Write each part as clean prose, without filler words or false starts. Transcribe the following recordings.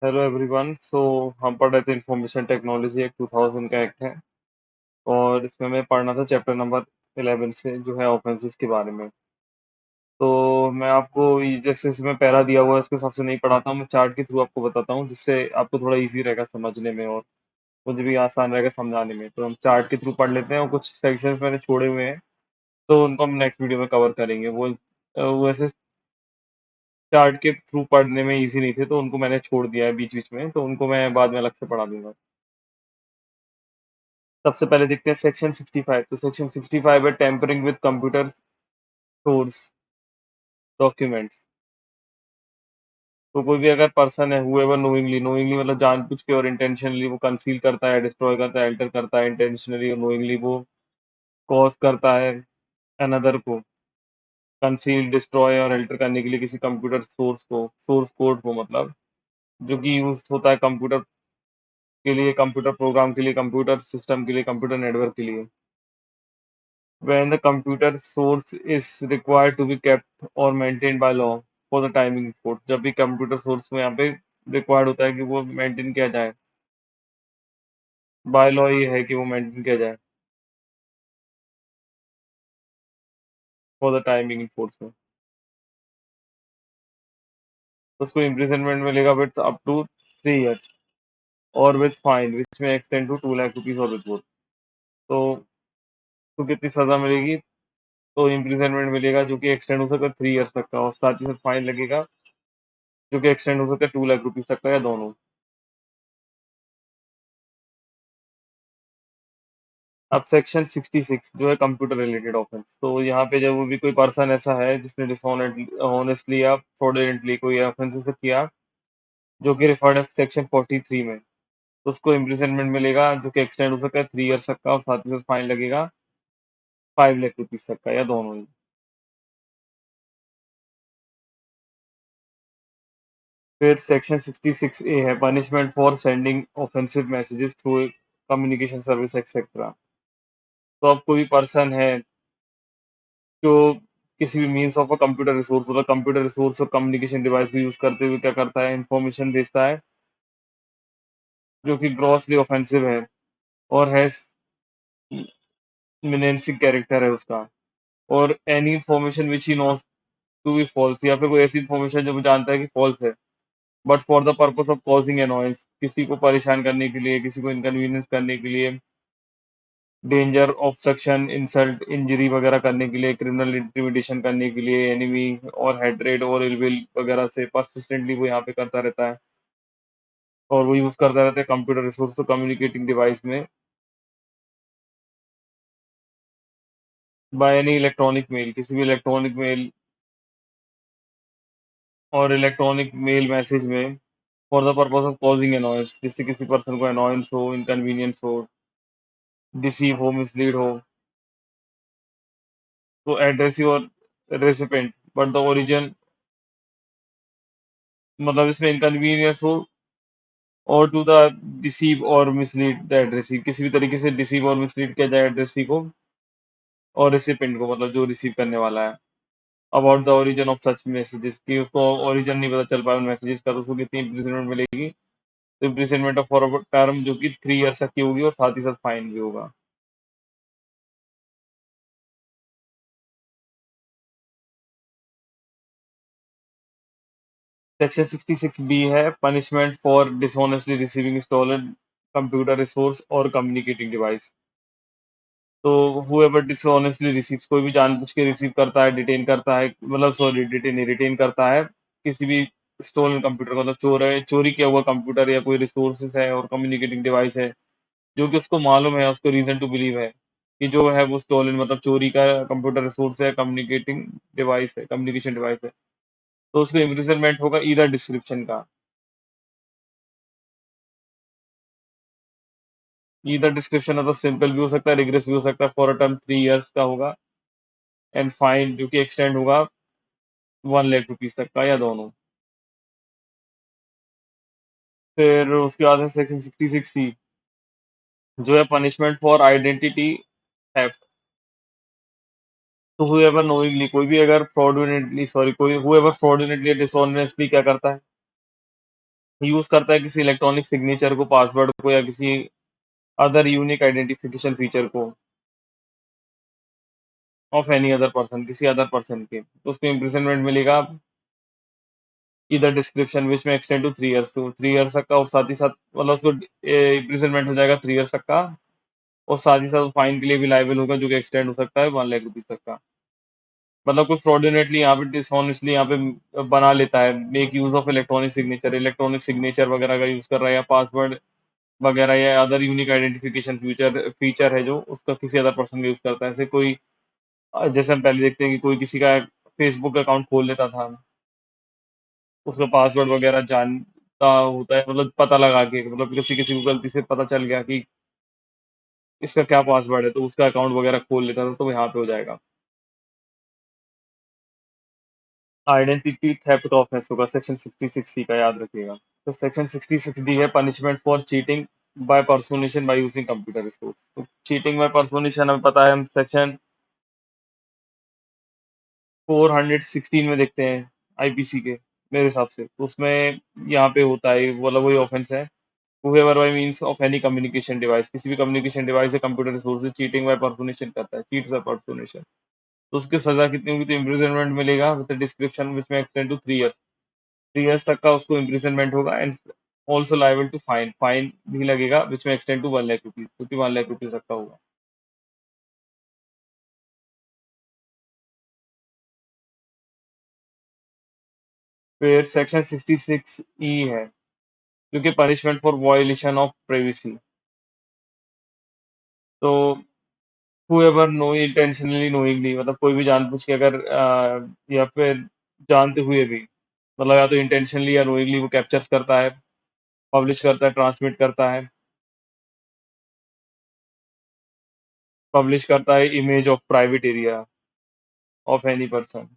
Hello everyone. हम पढ़ रहे थे इंफॉर्मेशन टेक्नोलॉजी एक 2000 का एक्ट है। और इसमें मैं पढ़ना था चैप्टर नंबर 11 से जो है ऑफेंसेस के बारे में। तो मैं आपको जैसे इसमें पैरा दिया हुआ है उसके हिसाब से नहीं पढ़ाता हूँ, मैं चार्ट के थ्रू आपको बताता हूँ जिससे आपको थोड़ा इजी रहेगा समझने में और मुझे भी आसान रहेगा समझाने में। तो हम चार्ट के थ्रू पढ़ लेते हैं और कुछ सेक्शंस मैंने छोड़े हुए हैं तो उनको हम नेक्स्ट वीडियो में कवर करेंगे। वो वैसे चार्ट के थ्रू पढ़ने में इजी नहीं थे तो उनको मैंने छोड़ दिया है बीच बीच में, तो उनको मैं बाद में अलग से पढ़ा दूंगा। सबसे पहले देखते हैं सेक्शन 65। तो सेक्शन 65 है tampering with computer source documents. तो कोई भी अगर पर्सन है हुएवर नोइंगली, नोइंगली मतलब जानबूझ के और इंटेंशनली वो कंसील करता है, डिस्ट्रॉय करता है, एल्टर करता है, इंटेंशनली और नोइंगली वो कॉज करता है अनदर को कंसील, डिस्ट्रॉय और एल्टर करने के लिए किसी कंप्यूटर सोर्स को, सोर्स कोड को मतलब, जो कि यूज होता है कंप्यूटर के लिए, कंप्यूटर प्रोग्राम के लिए, कंप्यूटर सिस्टम के लिए, कंप्यूटर नेटवर्क के लिए। When the computer source is required to be kept or maintained by law for the timing force, जब भी कंप्यूटर सोर्स में यहाँ पे रिक्वायर्ड होता है कि वो मेंटेन किया जाए, बाय लॉ ये है कि वो मेंटेन किया जाए फॉर द टाइमिंग फोर्स में, तो उसको इम्प्रिजनमेंट मिलेगा विथ अप टू 3 years और with fine which may extend to 2 lakh rupees और विथ बोथ। तो उसको कितनी सजा मिलेगी? तो इम्प्रिजनमेंट मिलेगा जो कि एक्सटेंड हो सकता है 3 years तक का, और साथ ही साथ फाइन लगेगा जो कि एक्सटेंड हो सकता है 2 लाख रुपीज तक का, या दोनों। अब सेक्शन 66 जो है कंप्यूटर रिलेटेड ऑफेंस। तो यहाँ पे जब भी कोई पर्सन ऐसा है जिसने डिसऑनेस्टली या फ्रॉडुलेंटली कोई ऑफेंस किया जो कि रिफर्ड है सेक्शन 43 में, तो उसको इम्प्रिजनमेंट मिलेगा जो कि एक्सटेंड हो सकता है 3 years तक का, और साथ ही साथ फाइन लगेगा 5 लाख रुपीज तक का, या दोनों ही। फिर सेक्शन 66A है punishment for sending offensive messages through communication service etcetera. तो अब कोई पर्सन है जो किसी भी means of a computer resource, मतलब कंप्यूटर रिसोर्स और कम्युनिकेशन डिवाइस को यूज करते हुए क्या करता है, इंफॉर्मेशन भेजता है जो कि ग्रॉसली ऑफेंसिव है और हैज मिनेंसिक कैरेक्टर है उसका, और any information which he knows to be false, या फिर कोई ऐसी इंफॉर्मेशन जो वो जानता है कि फॉल्स है, but for the purpose of causing annoyance, किसी को परेशान करने के लिए, किसी को इनकन्वीनियंस करने के लिए, डेंजर, ऑब्स्ट्रक्शन, इंसल्ट, इंजरी वगैरह करने के लिए, क्रिमिनल इंटिमिडेशन करने के लिए, एनिमी और हेट्रेड और इलविल वगैरह से परसिस्टेंटली वो यहाँ पे करता रहता है, और वो यूज करता रहता है कंप्यूटर रिसोर्स को कम्युनिकेटिंग डिवाइस में बाय एनी इलेक्ट्रॉनिक मेल, किसी भी इलेक्ट्रॉनिक मेल और इलेक्ट्रॉनिक मेल मैसेज में, for the purpose of causing annoyance, जिससे किसी पर्सन को अनॉयंस हो, इनकन्वीनियंस हो, डिसीव हो, मिसलीड हो, तो address your recipient but the origin, मतलब इसमें इनकन्वीनियंस हो, और टू द डिसीव और मिसलीड द एड्रेसी, किसी भी तरीके से डिसीव और मिसलीड किया जाए एड्रेसी को और रेसिपेंट को, मतलब जो रिसीव करने वाला है, about the origin of such messages, कि उसको ओरिजिन नहीं पता चल पाया उन मैसेजेस का, तो उसको कितनी इम्प्रिजनमेंट मिलेगी? तो इम्प्रिजनमेंट ऑफ फॉर टर्म जो कि 3 years तक की होगी, और साथ ही साथ फाइन भी होगा। सेक्शन 66B है punishment for dishonestly receiving stolen computer resource और कम्युनिकेटिंग डिवाइस। तो whoever dishonestly receives, कोई भी जानबूझ के रिसीव करता है, डिटेन करता है, मतलब सॉरी डिटेन नहीं, रिटेन करता है किसी भी स्टोलन कंप्यूटर, मतलब चोरी किया हुआ कंप्यूटर या कोई रिसोर्सेज है और कम्युनिकेटिंग डिवाइस है, जो कि उसको मालूम है, उसको रीजन टू बिलीव है कि जो है वो स्टोलन मतलब चोरी का कंप्यूटर रिसोर्स है, कम्युनिकेटिंग डिवाइस है, कम्युनिकेशन डिवाइस है, तो उसको इम्प्रिजनमेंट होगा ईदर डिस्क्रिप्शन का, ईदर डिस्क्रिप्शन मतलब सिंपल भी हो सकता है, रिग्रेस भी हो सकता है, फॉर अ टर्म 3 years का होगा, एंड फाइन जो कि एक्सटेंड होगा 1 लाख रुपीज तक का, या दोनों। फिर उसके बाद है सेक्शन 66C जो है पनिशमेंट फॉर आइडेंटिटी थेफ्ट। तो हुएवर नोइंगली, कोई भी अगर फ्रॉडुलेंटली, सॉरी कोई हुएवर फ्रॉडुलेंटली डिसऑनेस्टली क्या करता है, यूज़ करता है किसी इलेक्ट्रॉनिक सिग्नेचर को, पासवर्ड को या किसी अदर यूनिक आइडेंटिफिकेशन फीचर को ऑफ एनी अदर पर्सन, किसी अदर पर्सन के, तो उसको इम्प्रिजनमेंट मिलेगा ईदर डिस्क्रिप्शन व्हिच में एक्सटेंड टू 3 इयर्स, तो 3 इयर्स तक का और साथ ही साथ मतलब उसको इम्प्रिजनमेंट हो जाएगा 3 इयर्स तक का और साथ ही साथ फाइन के लिए भी लायबल होगा जो कि एक्सटेंड हो सकता है 1 लाख रुपीज़ तक का। मतलब कोई फ्रॉडुलेंटली यहाँ पे डिसऑनेस्टली यहाँ पे बना लेता है, make use of electronic signature वगैरह का यूज़ कर रहा है या पासवर्ड वगैरह या अदर यूनिक आइडेंटिफिकेशन फीचर है जो उसका किसी अदर पर्सन का यूज़ करता है। ऐसे कोई जैसे हम पहले देखते हैं कि कोई किसी का फेसबुक अकाउंट खोल लेता था, उसका पासवर्ड वगैरह जानता होता है, मतलब पता लगा के मतलब किसी-किसी को गलती से पता चल गया कि इसका क्या पासवर्ड है, तो उसका अकाउंट वगैरह खोल लेता था, तो यहाँ पे हो जाएगा। आइडेंटिटी थेफ्ट ऑफेंस होगा सेक्शन 66 सी का, याद रखिएगा। तो सेक्शन 66 डी है punishment for cheating by personation by using computer resource. तो चीटिंग बाय पर्सोनेशन हमें पता है, हम सेक्शन 416 में देखते हैं आईपीसी के मेरे हिसाब से। तो उसमें यहाँ पे होता है वो वाला वही ऑफेंस है। Whoever by means of any communication device, किसी भी कम्युनिकेशन डिवाइस या कंप्यूटर रिसोर्स से चीटिंग बाय पर्सोनेशन करता है, चीट बाय पर्सोनेशन, तो उसकी सजा कितनी होगी? तो इम्प्रिजनमेंट मिलेगा विद डिस्क्रिप्शन व्हिच में एक्सटेंड टू 3 इयर्स। 3 इयर्स तक का उसको इम्प्रिजनमेंट होगा and also liable to fine, fine भी लगेगा व्हिच में एक्सटेंड टू 1 लाख रुपीज़, क्योंकि 1 लाख रुपीज़ तक का होगा। फिर सेक्शन 66 ई है, जो कि punishment for violation of privacy. तो हूएवर नो इंटेंशनली नोइंगली, मतलब कोई भी जानबूझ के अगर या फिर जानते हुए भी, मतलब या तो इंटेंशनली या नोइंगली वो कैप्चर्स करता है, पब्लिश करता है, ट्रांसमिट करता है, पब्लिश करता है image of private area of any person,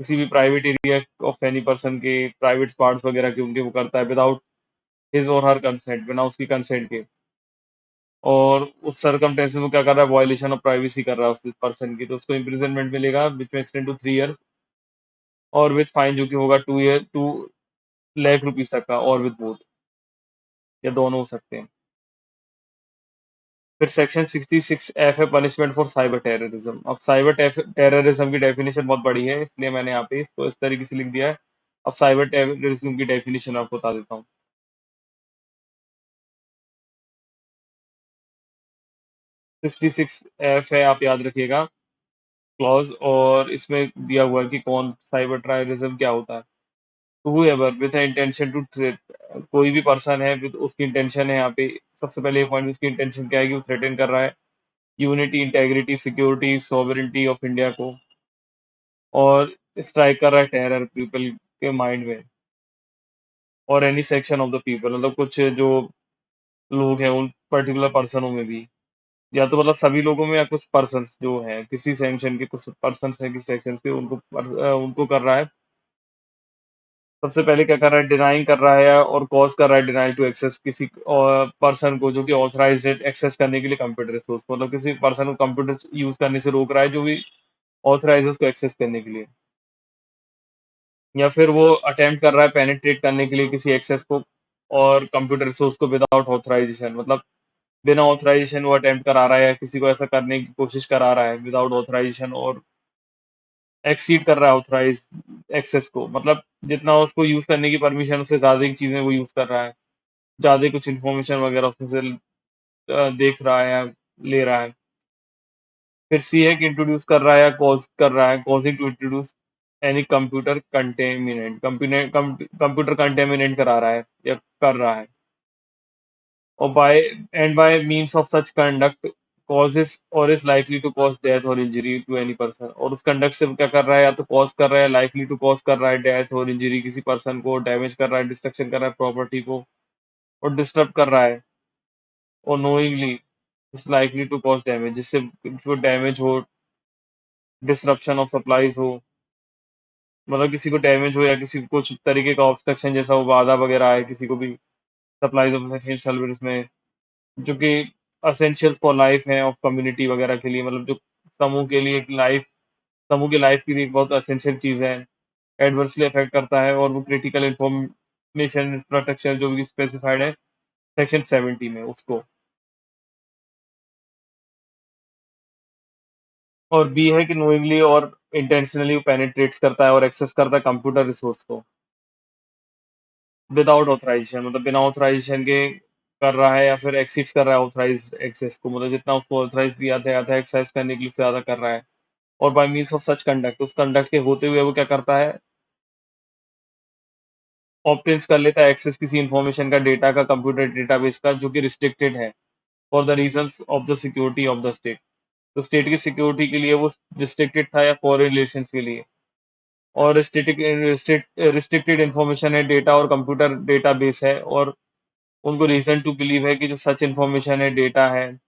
किसी भी private area of any person के प्राइवेट पार्ट्स वगैरह के उनके वो करता है विदाउट हिज और हर कंसेंट, बिना उसकी कंसेंट के, और उस सर्कमस्टेंसेस में क्या कर रहा है? वायलेशन ऑफ प्राइवेसी कर रहा है उस पर्सन की, तो उसको इम्प्रिजनमेंट मिलेगा विच में एक्सटेंड टू 3 इयर्स और विद फाइन, जो कि होगा 2 लाख रुपीस तक का, और विद बोथ, या दोनों हो सकते हैं। फिर सेक्शन 66 एफ है पनिशमेंट फॉर साइबर टेररिज्म। अब साइबर टेररिज्म की डेफिनेशन बहुत बड़ी है, इसलिए मैंने यहाँ पे इसको इस तरीके से लिख दिया है। अब साइबर टेररिज्म की डेफिनेशन आपको बता देता हूँ। 66 एफ है, आप याद रखिएगा क्लॉज, और इसमें दिया हुआ है कि कौन साइबर टेररिज्म क्या होता है। तो whoever with the intention to threat, कोई भी पर्सन है विद उसकी इंटेंशन है यहाँ पे, सबसे पहले ये पॉइंट, उसकी इंटेंशन क्या है कि वो थ्रेटन कर रहा है unity, integrity, security, sovereignty of India को, और स्ट्राइक कर रहा है टेरर पीपल के माइंड में और any section of the people, मतलब कुछ जो लोग हैं उन पर्टिकुलर पर्सनों में भी, या तो मतलब सभी लोगों में या कुछ पर्सन्स जो हैं किसी सेक्शन के, कुछ पर्सन्स हैं किसी सेक्शन के, उनको कर रहा है। सबसे पहले क्या कर रहा है? डिनाइंग कर रहा है और कॉज़ कर रहा है डिनायल टू एक्सेस किसी पर्सन को जो कि ऑथराइज्ड है एक्सेस करने के लिए कंप्यूटर रिसोर्स, मतलब किसी पर्सन को कंप्यूटर यूज़ करने से रोक रहा है जो भी ऑथराइज़ है उसको एक्सेस करने के लिए। या फिर वो अटेम्प्ट कर रहा है पेनिट्रेट करने के लिए किसी एक्सेस को और कंप्यूटर रिसोर्स को विदाउट ऑथराइजेशन, मतलब बिना ऑथराइजेशन वो अटेम्प्ट करा रहा है या किसी को ऐसा करने की कोशिश करा रहा है विदाउट ऑथराइजेशन, और एक्सीड कर रहा है ऑथराइज़ एक्सेस को, मतलब जितना उसको यूज़ करने की परमिशन, उससे ज़्यादा की चीज़ें वो यूज़ कर रहा है। ज़्यादा कुछ इन्फॉर्मेशन वगैरह उसमें से देख रहा है या ले रहा है। फिर सी है कि इंट्रोड्यूस कर रहा है या कॉज़ कर रहा है, causing to introduce any computer contaminant करा रहा है या कर रहा है, और by means of such conduct causes और is likely to cause death और इंजरी टू एनी पर्सन, और उस कंडक्ट से वो क्या कर रहा है? या तो कॉज कर रहा है, लाइकली टू कॉज कर रहा है डेथ और इंजरी किसी पर्सन को, डैमेज कर रहा है, डिस्ट्रक्शन कर रहा है प्रॉपर्टी को, और डिस्टर्ब कर रहा है, और knowingly is likely to cause damage, जिससे जो डैमेज हो, डिसरप्शन ऑफ सप्लाईज हो, मतलब किसी को डैमेज हो या किसी को कुछ तरीके का ऑब्स्ट्रक्शन जैसा वो बाधा वगैरह है किसी को भी सप्लाईज ऑफ एसेंशियल सर्विस में, जो कि एसेंशियल्स फॉर लाइफ है ऑफ कम्युनिटी वगैरह के लिए, मतलब जो समूह के लिए एक लाइफ, समूह की लाइफ के लिए एक बहुत एसेंशियल चीज़ है, एडवर्सली अफेक्ट करता है और वो क्रिटिकल इंफॉर्मेशन प्रोटेक्शन जो भी स्पेसिफाइड है सेक्शन 70 में उसको। और बी है कि नोइंगली और इंटेंशनली पेनिट्रेट्स करता है और एक्सेस करता है कंप्यूटर रिसोर्स को विदाउट ऑथराइजेशन, मतलब बिना ऑथराइजेशन के कर रहा है या फिर एक्सीड कर रहा है ऑथराइज्ड एक्सेस को, मतलब जितना उसको ऑथराइज दिया जाता है एक्सेस करने के लिए उससे ज्यादा कर रहा है। और by means of such conduct, उस कंडक्ट के होते हुए वो क्या करता है, ऑब्टेन्स कर लेता है एक्सेस किसी इंफॉर्मेशन का, डेटा का, कंप्यूटर डेटाबेस का, जो कि रिस्ट्रिक्टेड है for the reasons of the security of the state. तो स्टेट की सिक्योरिटी के लिए वो रिस्ट्रिक्टेड था या फॉरेन रिलेशन के लिए। और रिस्ट्रिक्टेड इंफॉर्मेशन है, डेटा और कंप्यूटर डेटाबेस है, और उनको रीजन टू बिलीव है कि जो सच इंफॉर्मेशन है, डेटा है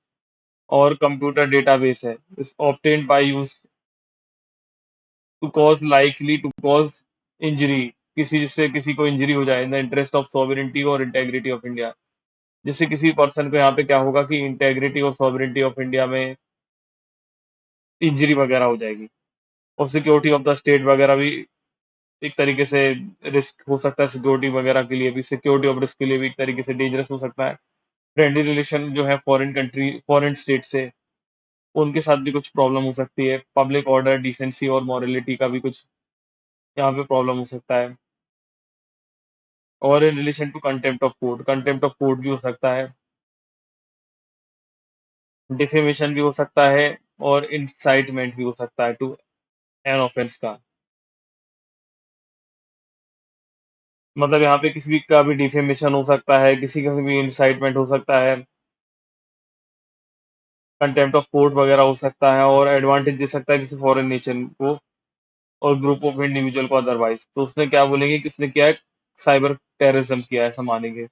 और कंप्यूटर डेटाबेस है is obtained by use to cause likely to cause injury, किसी जिससे किसी को इंजरी हो जाए in the interest of sovereignty और इंटेग्रिटी ऑफ इंडिया, जिससे किसी पर्सन को यहाँ पे क्या होगा कि इंटेग्रिटी और सॉवरेनिटी ऑफ इंडिया में इंजरी वगैरह हो जाएगी। और सिक्योरिटी ऑफ द स्टेट वगैरह भी एक तरीके से रिस्क हो सकता है, सिक्योरिटी वगैरह के लिए भी, सिक्योरिटी ऑफ रिस्क के लिए भी एक तरीके से डेंजरस हो सकता है। फ्रेंडली रिलेशन जो है फॉरेन कंट्री फॉरेन स्टेट से, उनके साथ भी कुछ प्रॉब्लम हो सकती है। पब्लिक ऑर्डर, डिसेंसी और मॉरलिटी का भी कुछ यहाँ पे प्रॉब्लम हो सकता है। और in relation to contempt of court भी हो सकता है, डिफेमेशन भी हो सकता है, और इंसाइटमेंट भी हो सकता है टू एन ऑफेंस का। मतलब यहाँ पे किसी का भी डिफेमेशन हो सकता है, किसी का भी इंसाइटमेंट हो सकता है, कंटेम्प्ट ऑफ कोर्ट वगैरह हो सकता है, और एडवांटेज दे सकता है किसी फॉरेन नेशन को और ग्रुप ऑफ इंडिविजुअल को अदरवाइज। तो उसने क्या बोलेंगे कि उसने किया है, साइबर टेररिज्म किया है, ऐसा मानेंगे।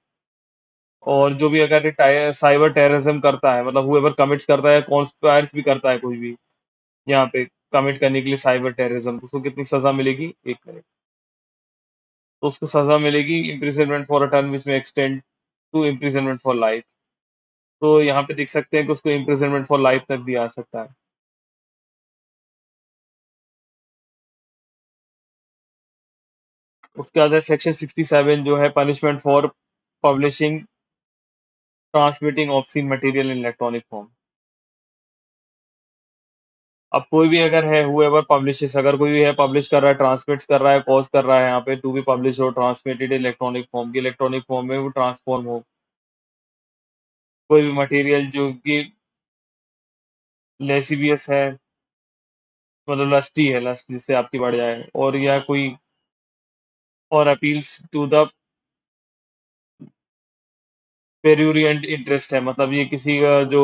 और जो भी अगर साइबर टेररिज्म करता है, मतलब हुएवर कमिट्स करता है, कॉन्स्पायर्स भी करता है कोई भी यहाँ पे कमिट करने के लिए साइबर टेररिज्म, तो उसको कितनी सजा मिलेगी, एक मिनट। तो उसको सजा मिलेगी imprisonment for a term which may extend to imprisonment for life. तो यहाँ पे देख सकते हैं कि उसको इम्प्रिजनमेंट फॉर लाइफ तक भी आ सकता है। उसके बाद है सेक्शन 67 जो है punishment for publishing transmitting obscene material in electronic form. अब कोई भी अगर है हुएवर पब्लिशेस, अगर कोई भी है पब्लिश कर रहा है, ट्रांसमिट कर रहा है, कॉज कर रहा है यहाँ पे टू बी पब्लिश और ट्रांसमिटेड इलेक्ट्रॉनिक फॉर्म की, इलेक्ट्रॉनिक फॉर्म में वो ट्रांसफॉर्म हो कोई भी मटेरियल जो कि लेसिवियस है, मतलब लस्टी है, लस्ट जिससे आपकी बढ़ जाए, और या कोई और अपील्स टू द पेरुरिएंट इंटरेस्ट है, मतलब ये किसी का जो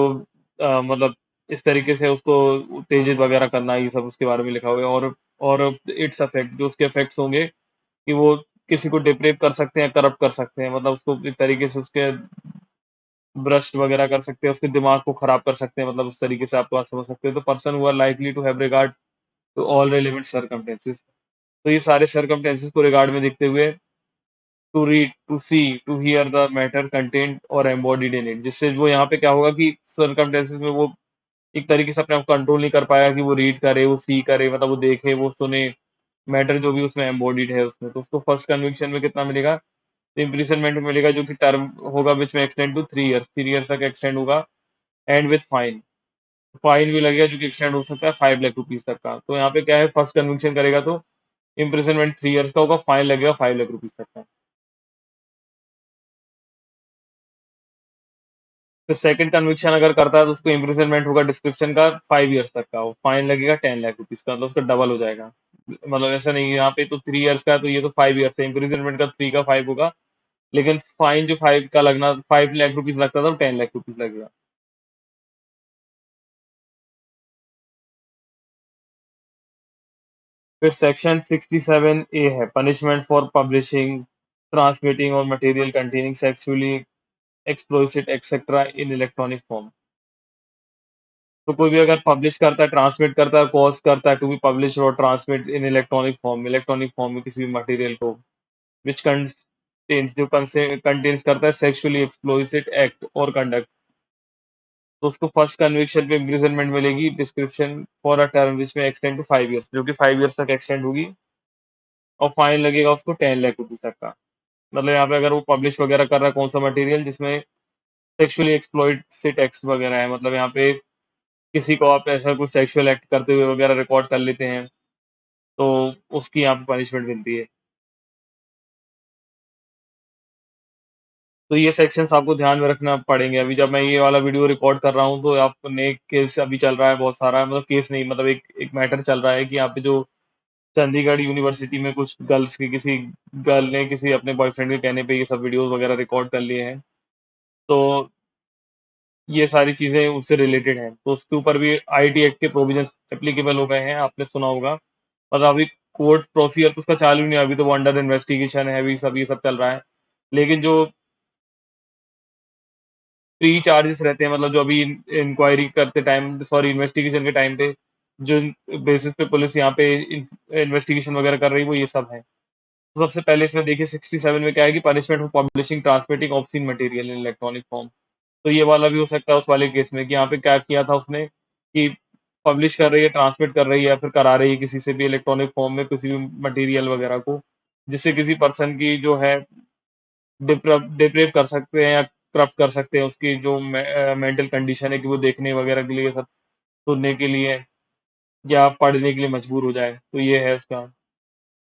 मतलब इस तरीके से उसको उत्तेजित वगैरह करना, ये सब उसके बारे में लिखा हुआ है। और इट्स अफेक्ट, जो उसके इफेक्ट्स होंगे कि वो किसी को डिप्रेव कर सकते हैं, करप्ट कर सकते हैं, मतलब उसको एक तरीके से उसके भ्रष्ट वगैरह कर सकते हैं, उसके दिमाग को खराब कर सकते हैं, मतलब उस तरीके से आप बात समझ सकते हो। तो person who are likely to have regard to all relevant circumstances, तो ये सारे सर्कमस्टेंसेस को रिगार्ड में देखते हुए to read, to see, to hear the matter content और एम्बॉडीड इन इट, जिससे वो यहाँ पे क्या होगा कि सर्कमस्टेंसेस में वो एक तरीके से अपने आप कंट्रोल नहीं कर पाएगा कि वो रीड करे, वो सी करे, मतलब वो देखे, वो सुने, मैटर जो भी उसमें एम्बॉडीड है उसमें, तो उसको फर्स्ट कन्विक्शन में कितना मिलेगा, इम्प्रिजनमेंट में मिलेगा, जो कि टर्म होगा विच may extend to 3 years, 3 years तक एक्सटेंड होगा। एंड विथ फाइन, फाइन भी लगेगा जो कि एक्सटेंड हो सकता है 5 लाख रुपीज तक का। तो यहाँ पे क्या है, फर्स्ट कन्विक्शन करेगा तो इम्प्रिजनमेंट 3 इयर्स का होगा, फाइन लगेगा 5 लाख रुपीज तक का। फिर सेकंड कन्विक्शन अगर करता है तो उसको इम्प्रिजनमेंट होगा डिस्क्रिप्शन का 5 इयर्स तक का, फाइन लगेगा 10 लाख रुपीज का, मतलब उसका डबल हो जाएगा। मतलब ऐसा नहीं है यहाँ पे तो 3 इयर्स का है, तो ये तो 5 इयर्स है, इम्प्रिजनमेंट का 3 का 5 होगा, लेकिन फाइन जो 5 का लगना 5 लाख रुपीज लगता था, 10 लाख रुपीज लगेगा। फिर सेक्शन 67A है पनिशमेंट फॉर पब्लिशिंग, ट्रांसमिटिंग और material containing sexually explicit etcetera in electronic form. तो कोई भी अगर पब्लिश करता है, ट्रांसमिट करता है, कॉज करता है टू बी पब्लिश और ट्रांसमिट इन इलेक्ट्रॉनिक फॉर्म में किसी भी मटेरियल को विच कंटेन्स, जो कंटेन्स करता है सेक्सुअली एक्सप्लोसिट एक्ट और कंडक्ट, तो उसको फर्स्ट कन्विक्शन पे इम्प्रिजनमेंट मिलेगी description for a term which may extend to 5 years, जो कि 5 इयर्स तक एक्सटेंड होगी। और फाइन लगेगा उसको 10 लाख रुपीज़ तक का। मतलब यहाँ पे अगर वो पब्लिश वगैरह कर रहा है कौन-सा मटेरियल जिसमें सेक्सुअली एक्सप्लॉइट से टेक्स्ट वगैरह है, मतलब यहाँ पे किसी को आप ऐसा कुछ सेक्सुअल एक्ट करते हुए वगैरह रिकॉर्ड कर लेते हैं, तो उसकी यहाँ पे पनिशमेंट मिलती है। तो ये सेक्शंस आपको ध्यान में रखना पड़ेंगे। अभी जब मैं ये वाला वीडियो रिकॉर्ड कर रहा हूँ, तो आपने एक केस अभी चल रहा है बहुत सारा, मतलब केस नहीं, मतलब एक एक मैटर चल रहा है कि यहाँ पे जो चंडीगढ़ यूनिवर्सिटी में कुछ गर्ल्स की किसी गर्ल ने किसी अपने बॉयफ्रेंड के कहने पे ये सब वीडियोस वगैरह रिकॉर्ड कर लिए हैं। तो ये सारी चीज़ें उससे रिलेटेड हैं। तो उसके ऊपर भी आईटी एक्ट के प्रोविजंस एप्लीकेबल हो गए हैं, आपने सुना होगा। और अभी कोर्ट प्रोसीजर तो उसका चालू नहीं है, अभी तो वो अंडर इन्वेस्टिगेशन है, अभी सब ये सब चल रहा है। लेकिन जो प्री चार्जेस रहते हैं, मतलब जो अभी इंक्वायरी करते टाइम, सॉरी, इन्वेस्टिगेशन के टाइम पे जो बेसिस पे पुलिस यहाँ पे इन्वेस्टिगेशन वगैरह कर रही है, वो ये सब है। तो सबसे पहले इसमें देखिए 67 में क्या है कि punishment for publishing transmitting obscene material in electronic form. तो ये वाला भी हो सकता है उस वाले केस में कि यहाँ पे क्या किया था उसने कि पब्लिश कर रही है, ट्रांसमिट कर रही है या फिर करा रही है किसी से भी इलेक्ट्रॉनिक फॉर्म में किसी भी मटेरियल वगैरह को, जिससे किसी पर्सन की जो है डिप्रेव कर सकते हैं या करप्ट कर सकते हैं उसकी जो मेंटल कंडीशन है कि वो देखने वगैरह के लिए सब सुनने के लिए या पढ़ने के लिए मजबूर हो जाए, तो ये है उसका।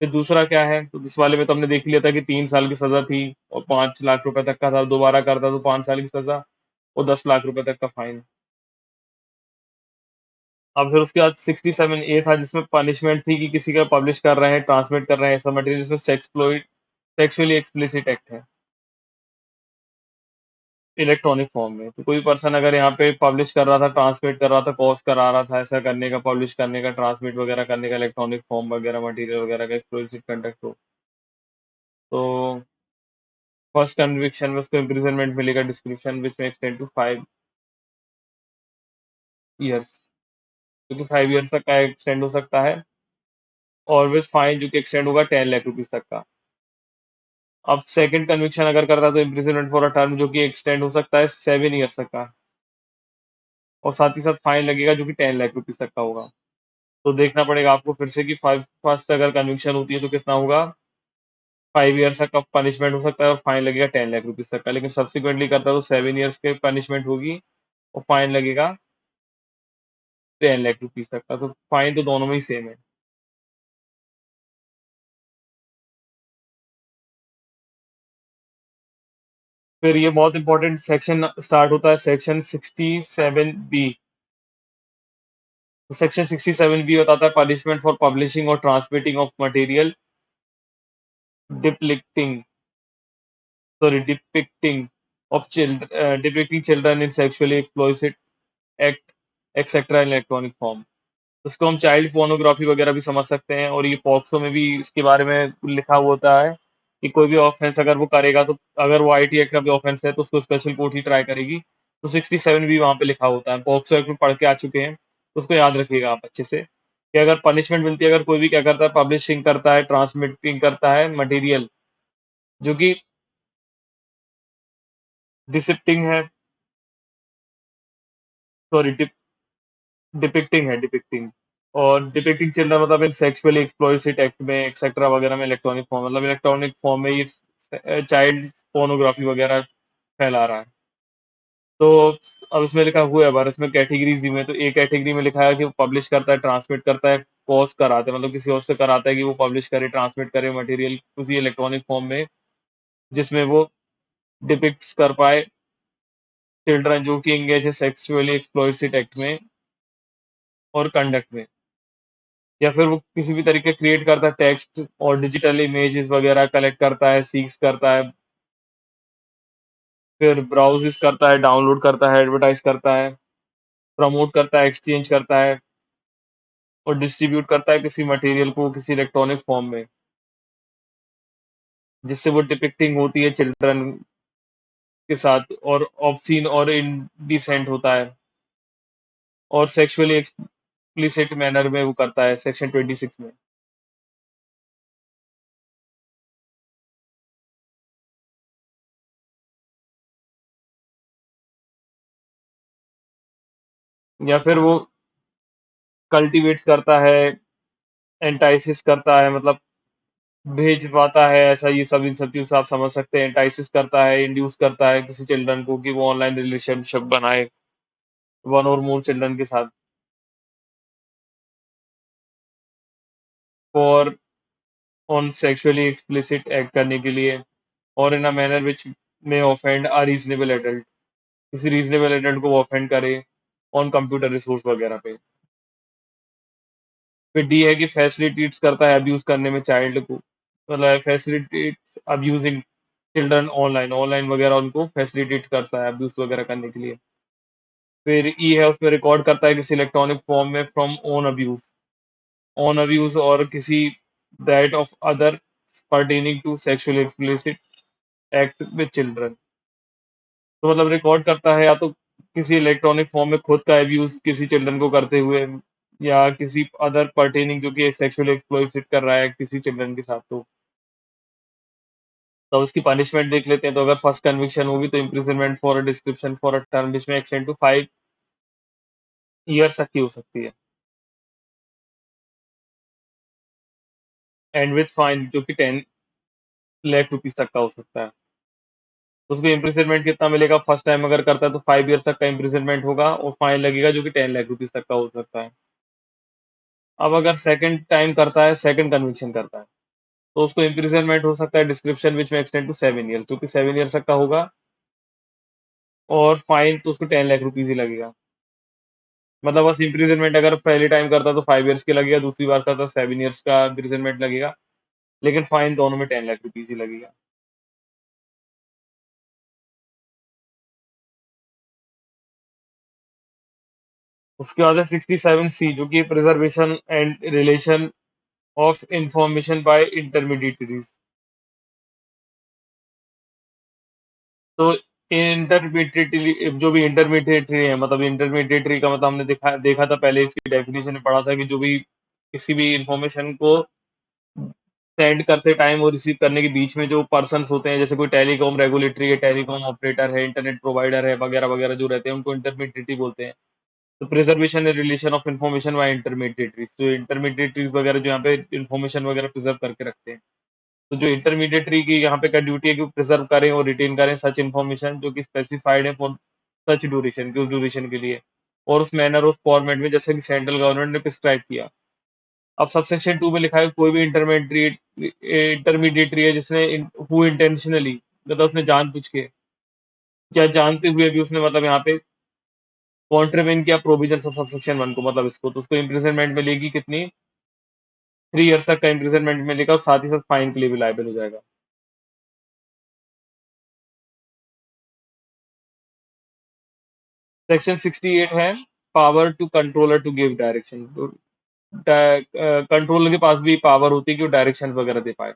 फिर दूसरा क्या है, तो इस वाले में तो हमने देख लिया था कि 3 साल की सज़ा थी और 5 लाख रुपए तक का था, दोबारा करता तो 5 साल की सज़ा और 10 लाख रुपए तक का फाइन। अब फिर उसके बाद 67 ए था जिसमें पनिशमेंट थी कि किसी का पब्लिश कर रहे हैं, ट्रांसमिट कर रहे हैं ऐसा मटेरियल जिसमें सेक्सुअली एक्सप्लिसिट एक्ट है, इलेक्ट्रॉनिक फॉर्म में। तो कोई पर्सन अगर यहाँ पे पब्लिश कर रहा था, ट्रांसमिट कर रहा था, कॉज करा रहा था ऐसा करने का, पब्लिश करने का, ट्रांसमिट वगैरह करने का, इलेक्ट्रॉनिक फॉर्म वगैरह मटेरियल वगैरह का एक्सप्लिसिट कंटेंट हो, तो फर्स्ट कन्विक्शन में उसको इम्प्रिजनमेंट मिलेगा, description which may extend to 5 years, क्योंकि 5 ईयर्स तक का एक्सटेंड हो सकता है, और विद फाइन जो कि एक्सटेंड होगा 10 लाख रुपीज तक का। अब सेकंड कन्विक्शन अगर करता है तो इम्प्रिजनमेंट फॉर अ टर्म जो कि एक्सटेंड हो सकता है 7 ईयर्स तक का, और साथ ही साथ फाइन लगेगा जो कि 10 लाख रुपीज तक का होगा। तो देखना पड़ेगा आपको फिर से कि फाइव फर्स्ट अगर कन्विक्शन होती है तो कितना होगा, 5 ईयर्स तक का पनिशमेंट हो सकता है और फाइन लगेगा 10 लाख रुपीज तक का, लेकिन सब्सिक्वेंटली करता है तो 7 ईयर्स के पनिशमेंट होगी और फाइन लगेगा 10 लाख रुपीज तक का, तो फाइन तो दोनों में ही सेम है। फिर ये बहुत इंपॉर्टेंट सेक्शन स्टार्ट होता है, सेक्शन 67 बी। तो सेक्शन 67 बी बताता है पनिशमेंट फॉर पब्लिशिंग और transmitting of material depicting sorry depicting of depicting children in sexually exploited act etcetera in electronic form. उसको हम चाइल्ड पोर्नोग्राफी वगैरह भी समझ सकते हैं, और ये पॉक्सो में भी इसके बारे में लिखा हुआ होता है कि कोई भी ऑफेंस अगर वो करेगा, तो अगर वो आईटी एक्ट का भी ऑफेंस है तो उसको स्पेशल कोर्ट ही ट्राई करेगी। तो 67 भी वहाँ पे लिखा होता है, पॉक्सो एक्ट में पढ़ के आ चुके हैं, तो उसको याद रखिएगा आप अच्छे से कि अगर पनिशमेंट मिलती है, अगर कोई भी क्या करता है, पब्लिशिंग करता है, ट्रांसमिटिंग करता है मटेरियल जो कि डिसिप्टिंग है, सॉरी डिपिक्टिंग है, डिपिक्टिंग, और डिपिक्टिंग चिल्ड्रन मतलब इन सेक्सुअली एक्सप्लॉइटेड एक्ट में एक्सेट्रा वगैरह में, इलेक्ट्रॉनिक फॉर्म मतलब इलेक्ट्रॉनिक फॉर्म में ये चाइल्ड पोर्नोग्राफी वगैरह फैला रहा है। तो अब इसमें लिखा हुआ है, बार इसमें कैटेगरीज दी हुई है, तो ए कैटेगरी में लिखा है कि वो पब्लिश करता है, ट्रांसमिट करता है, कॉज कराता है, मतलब किसी और से कराता है कि वो पब्लिश करे, ट्रांसमिट करे मटेरियल उसी इलेक्ट्रॉनिक फॉर्म में जिसमें वो डिपिक्ट्स कर पाए चिल्ड्रन जो कि एंगेज है सेक्सुअली एक्सप्लॉइटेड एक्ट में और कंडक्ट में, या फिर वो किसी भी तरीके क्रिएट करता है टेक्स्ट और डिजिटल इमेजेस वगैरह कलेक्ट करता है, सीक्स करता है, फिर ब्राउज़ेस करता है, डाउनलोड करता है, एडवर्टाइज़ करता है, प्रमोट करता है, एक्सचेंज करता है और डिस्ट्रीब्यूट करता है किसी मटेरियल को किसी इलेक्ट्रॉनिक फॉर्म में, जिससे वो डिपिक्टिंग होती है चिल्ड्रन के साथ और ऑब्ससीन और इंडिसेंट होता है और सेक्सुअली एक्सप्लिसिट मैनर में वो करता है सेक्शन 26 में। या फिर वो कल्टीवेट करता है, एंटाइसिस करता है, मतलब भेज पाता है, ऐसा ये सब इन सब चीज़ों से आप समझ सकते हैं। एंटाइसिस करता है, इंड्यूस करता है किसी चिल्ड्रन को कि वो ऑनलाइन रिलेशनशिप बनाए, वन और मोर चिल्ड्रन के साथ। For on sexually explicit act करने के लिए, और in a manner which may offend a reasonable adult, किसी रीज़नेबल एडल्ट को वो ऑफेंड करे ऑन कंप्यूटर रिसोर्स वगैरह पे। फिर डी है कि फैसिलिटेट्स करता है अब्यूज़ करने में चाइल्ड को, मतलब facilitates abusing children online, online वगैरह उनको फैसिलिटेट करता है अब्यूज़ वगैरह करने के लिए। फिर ई है, उसमें रिकॉर्ड करता है किसी इलेक्ट्रॉनिक फॉर्म में फ्रॉम ऑन अब्यूज़ और किसी that of other pertaining to sexually explicit act with children. तो मतलब रिकॉर्ड करता है या तो किसी इलेक्ट्रॉनिक फॉर्म में खुद का अब्यूज़ किसी चिल्ड्रन को करते हुए, या किसी अदर पर्टेनिंग जो कि सेक्सुअली एक्सप्लॉइटेट कर रहा है किसी चिल्ड्रन के साथ, तो उसकी पनिशमेंट देख लेते हैं। तो अगर फर्स्ट कन्विक्शन होगी तो imprisonment for a description for a term which may extend to 5 years तक की हो सकती है, एंड विद फाइन जो कि 10 लाख रुपीस तक का हो सकता है। तो उसको इम्प्रिजनमेंट कितना मिलेगा? फर्स्ट टाइम अगर करता है तो 5 ईयर्स तक का इम्प्रिजनमेंट होगा और फाइन लगेगा जो कि 10 लाख रुपीस तक का हो सकता है। अब अगर सेकंड टाइम करता है, सेकंड कन्विक्शन करता है, तो उसको इम्प्रिजनमेंट हो सकता है description which may extend to 7 years, जो कि 7 ईयर्स तक का होगा, और फाइन तो उसको 10 लाख रुपीस ही लगेगा। मतलब बस इम्प्रिजनमेंट अगर पहले टाइम करता तो 5 ईयर्स के लगेगा, दूसरी बार करता 7 ईयर्स का इम्प्रिजनमेंट लगेगा, लेकिन फाइन दोनों में 10 लाख रुपीस ही लगेगा। उसके बाद है 67 सी, जो कि preservation and relation of information bye intermediaries. तो इंटरमीडिएटरी, जो भी इंटरमीडिएटरी है, मतलब इंटरमीडिएटरी का मतलब हमने देखा देखा था पहले, इसकी डेफिनेशन में पढ़ा था कि जो भी किसी भी इंफॉर्मेशन को सेंड करते टाइम और रिसीव करने के बीच में जो पर्सन्स होते हैं, जैसे कोई टेलीकॉम रेगुलेटरी है, टेलीकॉम ऑपरेटर है, इंटरनेट प्रोवाइडर है, वगैरह वगैरह जो रहते हैं, उनको इंटरमीडिएटरी बोलते हैं। तो preservation and relation of information bye intermediaries, तो इंटरमीडिएटरीज वगैरह जो यहाँ पे इन्फॉर्मेशन वगैरह प्रिजर्व करके रखते हैं। तो जो इंटरमीडिएटरी की यहाँ पे का ड्यूटी है कि वो प्रिजर्व करें और रिटेन करें सच इन्फॉर्मेशन जो कि स्पेसिफाइड है फॉर सच ड्यूरेशन, की उस ड्यूरेशन के लिए, और उस मैनर उस फॉर्मेट में जैसे कि सेंट्रल गवर्नमेंट ने प्रिस्क्राइब किया। अब सबसेक्शन 2 में लिखा है कोई भी इंटरमीडिएटरी है जिसने हु इंटेंशनली, मतलब उसने जानबूझ के या जानते हुए भी उसने, मतलब यहाँ पे कॉन्ट्रवेन किया प्रोविजंस ऑफ सबसेक्शन 1 को, मतलब इसको, तो उसको इम्प्रिजनमेंट मिलेगी कितनी? 3 ईयर्स तक का इम्प्रिजनमेंट मिलेगा और साथ ही साथ फाइन के लिए भी लायबल हो जाएगा। सेक्शन 68 है power to controller to give direction. तो कंट्रोलर के पास भी पावर होती है कि वो डायरेक्शन वगैरह दे पाए।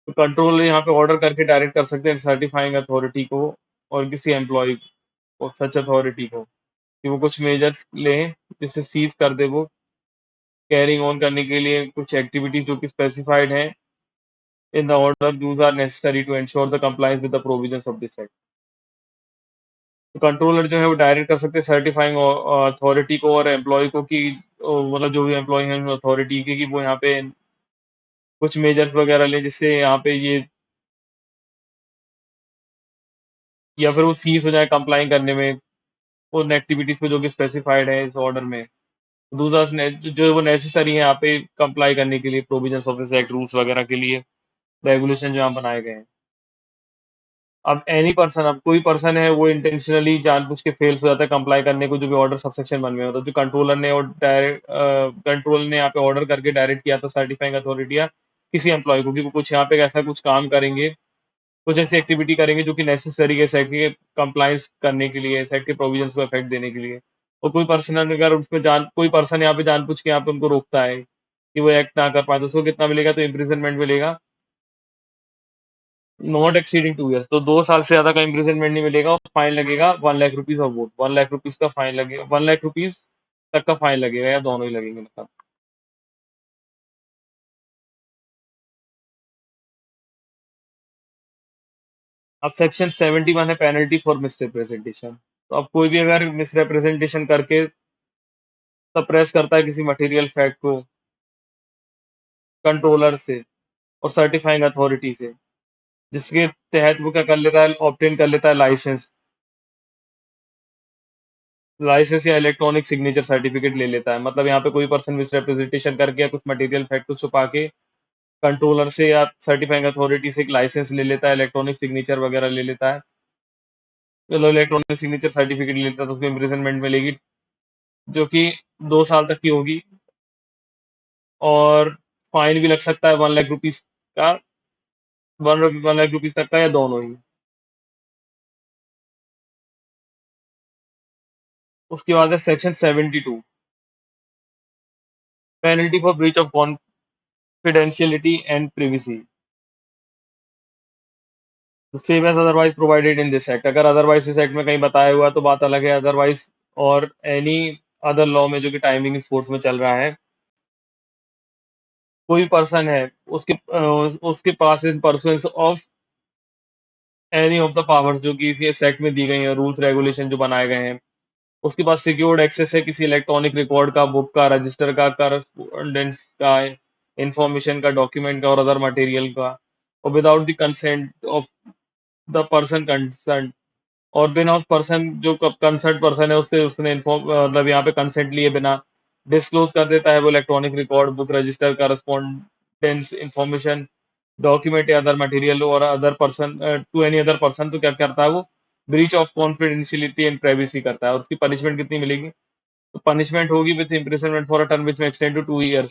तो कंट्रोलर यहाँ पे ऑर्डर करके डायरेक्ट कर सकते हैं सर्टिफाइंग अथॉरिटी को और किसी एम्प्लॉय को, सच अथॉरिटी को, कि वो कुछ मेजर्स लें जिससे सीज कर दे वो कैरिंग ऑन करने के लिए कुछ एक्टिविटीज जो कि स्पेसिफाइड हैं in the order those are necessary to ensure the compliance with the provisions of this act. तो कंट्रोलर जो है वो डायरेक्ट कर सकते हैं सर्टिफाइंग अथॉरिटी को और एम्प्लॉय को कि मतलब जो भी एम्प्लॉय हैं अथॉरिटी के, कि वो यहाँ पे कुछ मेजर्स वगैरह लें जिससे यहाँ पे ये, या फिर वो सीज हो जाए कंप्लाई करने में उन एक्टिविटीज को जो कि स्पेसिफाइड है इस ऑर्डर में। दूसरा जो वो नेसेसरी है यहाँ पे कंप्लाई करने के लिए provisions of this act, rules वगैरह के लिए रेगुलेशन जो यहाँ बनाए गए हैं। अब एनी पर्सन, अब कोई पर्सन है वो इंटेंशनली जानबूझ के फेल्स हो जाता है कंप्लाई करने को, जो भी ऑर्डर सबसेक्शन 1 में होता है, जो कंट्रोलर ने और डायरेक्ट कंट्रोल ने यहाँ पे ऑर्डर करके डायरेक्ट किया था सर्टिफाइंग अथॉरिटी या किसी एम्प्लॉय को कि वो कुछ यहाँ पे ऐसा कुछ काम करेंगे, कुछ ऐसी एक्टिविटी करेंगे जो कि नेसेसरी है इस एक्ट के कंप्लायंस करने के लिए, इस एक्ट के प्रोविजंस को इफेक्ट देने के लिए। और कोई पर्सन अगर उसमें जान कोई पर्सन यहाँ पे जानबूझ के यहाँ पे उनको रोकता है कि वो एक्ट ना कर पाए, तो उसको कितना मिलेगा? तो इम्प्रिजनमेंट मिलेगा नॉट एक्सीडिंग 2 ईयर्स, तो 2 साल से ज़्यादा का इम्प्रिजनमेंट नहीं मिलेगा और फाइन लगेगा 1 lakh rupees of both, 1 lakh rupees का फाइन लगेगा, 1 लाख रुपीज़ तक का फाइन लगेगा, या दोनों ही लगेंगे मतलब। अब सेक्शन 71 है पेनल्टी फॉर मिसरिप्रेजेंटेशन। तो अब कोई भी अगर मिसरिप्रेजेंटेशन करके सप्रेस करता है किसी मटेरियल फैक्ट को, कंट्रोलर से और सर्टिफाइंग अथॉरिटी से, जिसके तहत वो क्या कर लेता है, ऑब्टेन कर लेता है लाइसेंस। लाइसेंस या इलेक्ट्रॉनिक सिग्नेचर सर्टिफिकेट ले लेता है। मतलब यहाँ पे कोई पर्सन मिसरिप्रेजेंटेशन करके या कुछ मटेरियल फैक्ट को छुपा के कंट्रोलर से या सर्टिफाइंग अथॉरिटी से एक लाइसेंस ले लेता है, इलेक्ट्रॉनिक सिग्नेचर वगैरह ले लेता है। चलो इलेक्ट्रॉनिक सिग्नेचर सर्टिफिकेट ले लेता है तो उसको इम्प्रिजनमेंट मिलेगी, जो कि 2 साल तक की होगी, और फाइन भी लग सकता है 1 लाख रुपीज का, 1 लाख रुपीज तक का, या दोनों ही। उसके बाद है section 72, penalty for breach of confidentiality and privacy, same as otherwise provided in this act. अगर अदरवाइज इस एक्ट में कहीं बताया हुआ तो बात अलग है, अदरवाइज और एनी अदर लॉ में जो कि टाइमिंग फोर्स में चल रहा है, कोई पर्सन है, उसके पास in pursuance of any of the powers जो कि इसी एक्ट में दी गई हैं, रूल्स रेगुलेशन जो बनाए गए हैं, उसके पास सिक्योर्ड एक्सेस है किसी इलेक्ट्रॉनिक रिकॉर्ड का, बुक का, रजिस्टर का, करस्पॉन्डेंस का, इंफॉर्मेशन का, डॉक्यूमेंट का और अदर मटेरियल का, और without the consent of the person concern, और बिना उस पर्सन जो कंसर्न पर्सन है उससे उसने इन्फॉर्म मतलब यहाँ पे कंसेंट लिए बिना डिस्क्लोज कर देता है वो electronic record, book, register, correspondence, information, document या अदर मटेरियल और other person to any other person, तो क्या करता है वो, breach of confidentiality and privacy करता है। और उसकी पनिशमेंट कितनी मिलेगी? तो पनिशमेंट होगी with imprisonment for a term which may extend to 2 years,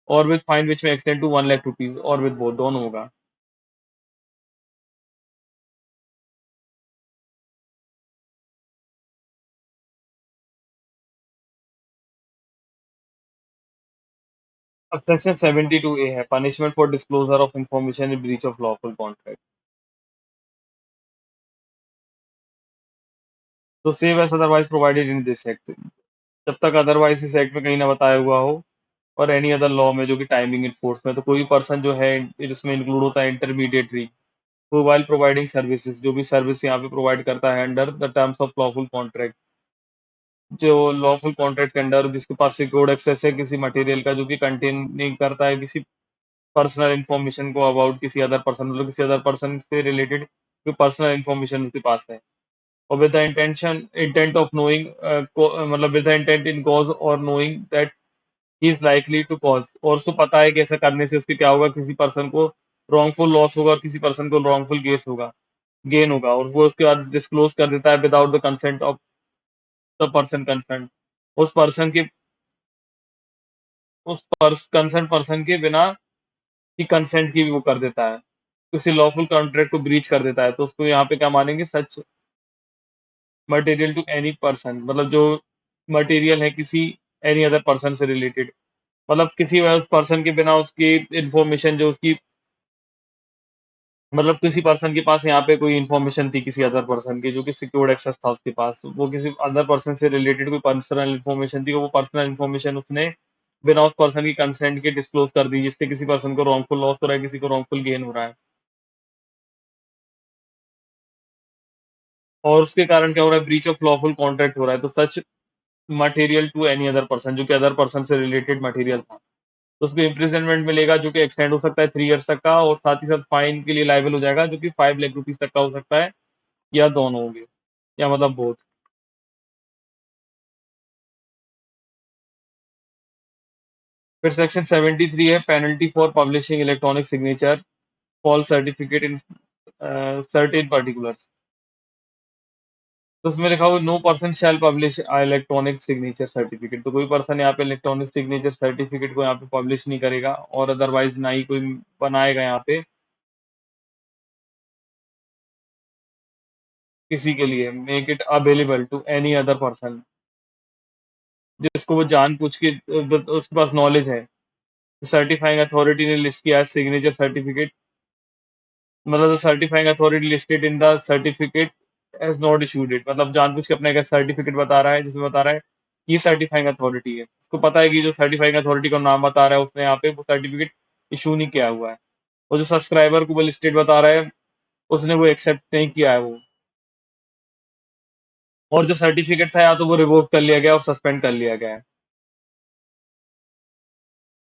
और with fine which may extend to 1 lakh rupees, और विथ बोथ, दोनों होगा। अब सेक्शन 72A है, punishment for disclosure of information in breach of lawful contract. तो save as otherwise provided in this act, जब तक otherwise इस एक्ट में कहीं ना बताया हुआ हो, और एनी अदर लॉ में जो कि टाइमिंग इन फोर्स में, तो कोई पर्सन जो है इसमें इंक्लूड होता है इंटरमीडिएटरी, वो वाइल प्रोवाइडिंग सर्विसेज, जो भी सर्विस यहाँ पे प्रोवाइड करता है under the terms of lawful contract, जो लॉफुल कॉन्ट्रैक्ट के अंडर, जिसके पास सिक्योर्ड एक्सेस है किसी मटेरियल का जो कि कंटेन नहीं करता है किसी पर्सनल इन्फॉर्मेशन को अबाउट किसी अदर पर्सन, मतलब किसी अदर पर्सन से रिलेटेड कोई पर्सनल इन्फॉर्मेशन उसके पास है, और with the intent of knowing, मतलब with the intent in cause और knowing that he is likely to cause, और उसको पता है कि ऐसा करने से उसके क्या होगा, किसी पर्सन को रॉन्गफुल लॉस होगा और किसी पर्सन को रॉन्गफुल गेन होगा, और वो उसके बाद डिस्क्लोज कर देता है without the consent of the person concern, उस पर्सन के उस कंसर्न पर्सन के बिना की कंसेंट की भी वो कर देता है, किसी लॉफुल कॉन्ट्रैक्ट को ब्रीच कर देता है, तो उसको यहाँ पे क्या मानेंगे, सच मटेरियल टू एनी पर्सन, मतलब जो मटेरियल है किसी एनी अदर पर्सन से रिलेटेड, मतलब किसी उस पर्सन के बिना उसकी इंफॉर्मेशन जो उसकी, मतलब किसी पर्सन के पास यहाँ पे कोई इन्फॉर्मेशन थी किसी अदर पर्सन की जो कि सिक्योर्ड एक्सेस था उसके पास, वो किसी अदर पर्सन से रिलेटेड कोई पर्सनल इन्फॉर्मेशन थी, वो पर्सनल इन्फॉर्मेशन उसने बिना उस पर्सन की कंसेंट के डिस्क्लोज कर दी, जिससे किसी पर्सन को रॉन्गफुल लॉस हो रहा है, किसी को रॉन्गफुल गेन हो रहा है, और उसके कारण क्या हो रहा है, ब्रीच ऑफ लॉफुल कॉन्ट्रैक्ट हो रहा है, तो such material to any other person, जो कि अदर पर्सन से रिलेटेड मटेरियल था, तो उसको इम्प्रिजनमेंट मिलेगा जो कि एक्सटेंड हो सकता है 3 years तक का, और साथ ही साथ फाइन के लिए लाइबल हो जाएगा जो कि 5 लाख रुपीज तक का हो सकता है, या दोनों होंगे, या मतलब बोथ। फिर सेक्शन 73 है, penalty for publishing electronic signature false certificate in certain particulars. तो उसमें लिखा हुआ no person shall publish electronic signature certificate, तो कोई पर्सन यहाँ पे इलेक्ट्रॉनिक सिग्नेचर सर्टिफिकेट को यहाँ पे पब्लिश नहीं करेगा, और अदरवाइज ना ही कोई बनाएगा यहाँ पे किसी के लिए, make it available to any other person, जिसको वो जानबूझ के उसके पास नॉलेज है। सर्टिफाइंग अथॉरिटी ने लिस्ट किया है सिग्नेचर सर्टिफिकेट, मतलब the certifying authority listed in the certificate has not issued it, मतलब जानबूझ के अपने का सर्टिफिकेट बता रहा है जिसमें बता रहा है ये सर्टिफाइंग अथॉरिटी है, उसको पता है कि जो सर्टिफाइंग अथॉरिटी का नाम बता रहा है उसने यहाँ पे वो सर्टिफिकेट इशू नहीं किया हुआ है, और जो सब्सक्राइबर को वो लिस्टेड बता रहा है उसने वो एक्सेप्ट नहीं किया है वो, और जो सर्टिफिकेट था या तो वो रिवोक कर लिया गया और सस्पेंड कर लिया गया है।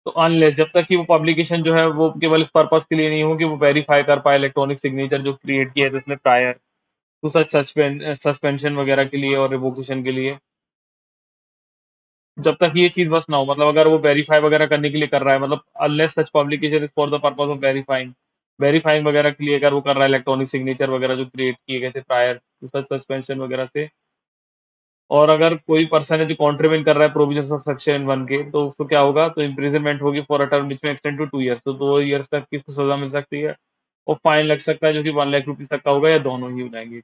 तो अनलेस जब तक कि वो पब्लिकेशन जो है वो केवल इस पर्पज़ के लिए नहीं हो कि वो वेरीफ़ाई कर पाए इलेक्ट्रॉनिक सिग्नेचर जो क्रिएट किया है जिसने प्रायर टू सच सस्पेंशन वगैरह के लिए और रिवोकेशन के लिए। जब तक ये चीज़ बस ना हो मतलब अगर वो वेरीफ़ाई वगैरह करने के लिए कर रहा है मतलब unless such publication is for the purpose of verifying वगैरह के लिए अगर वो कर रहा है इलेक्ट्रॉनिक सिग्नेचर वगैरह जो क्रिएट किए गए थे प्रायर टू सच सस्पेंशन वगैरह से और अगर कोई पर्सन है जो कॉन्ट्रीवेंट कर रहा है प्रोविजंस ऑफ सेक्शन 1 के, तो उसको क्या होगा? तो इम्प्रिज़नमेंट होगी फॉर अ टर्म व्हिच में एक्सटेंड टू 2 इयर्स तो 2 इयर्स तक की इसको सज़ा मिल सकती है और फाइन लग सकता है जो कि 1 लाख रुपीज़ तक का होगा या दोनों ही हो जाएँगे।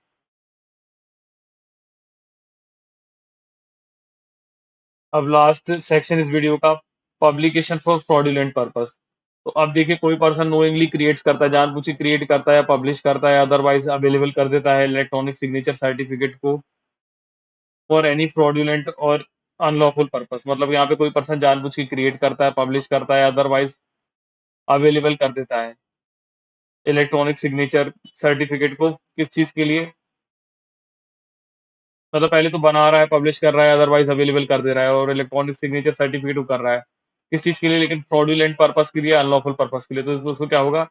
अब लास्ट सेक्शन इस वीडियो का पब्लिकेशन फॉर फ्रॉडुलेंट पर्पज़। तो अब देखिए कोई पर्सन नोइंगली क्रिएट्स करता है, जानबूझ के क्रिएट करता है या पब्लिश करता है, अदरवाइज़ अवेलेबल कर देता है इलेक्ट्रॉनिक सिग्नेचर सर्टिफ़िकेट को फॉर एनी फ्रॉडुलेंट और अनलॉफुल पर्पज़ मतलब यहाँ पे कोई पर्सन जानबूझ के क्रिएट करता है, पब्लिश करता है, अदरवाइज़ अवेलेबल कर देता है इलेक्ट्रॉनिक सिग्नेचर सर्टिफ़िकेट को किस चीज़ के लिए? मतलब पहले तो बना रहा है, पब्लिश कर रहा है, अदरवाइज़ अवेलेबल कर दे रहा है और इलेक्ट्रॉनिक सिग्नेचर सर्टिफ़िकेट वो कर रहा है। किस चीज़ के लिए? लेकिन फ्रॉडुलेंट पर्पज़ के लिए, अनलॉफुल पर्पज़ के लिए। तो उसको क्या होगा?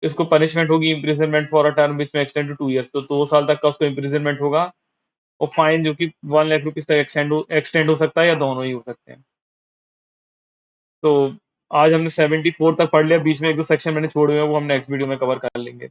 इसको पनिशमेंट होगी इम्प्रिज़नमेंट फॉर अ टर्म व्हिच में एक्सटेंड टू 2 इयर्स तो 2 साल तक का उसको इम्प्रिज़नमेंट होगा और फाइन जो कि 1 लाख रुपीज़ तक एक्सटेंड हो सकता है या दोनों ही हो सकते हैं। तो आज हमने 74 तक पढ़ लिया, बीच में 1-2 सेक्शन मैंने छोड़े हुए हैं, वो हम नेक्स्ट वीडियो में कवर कर लेंगे।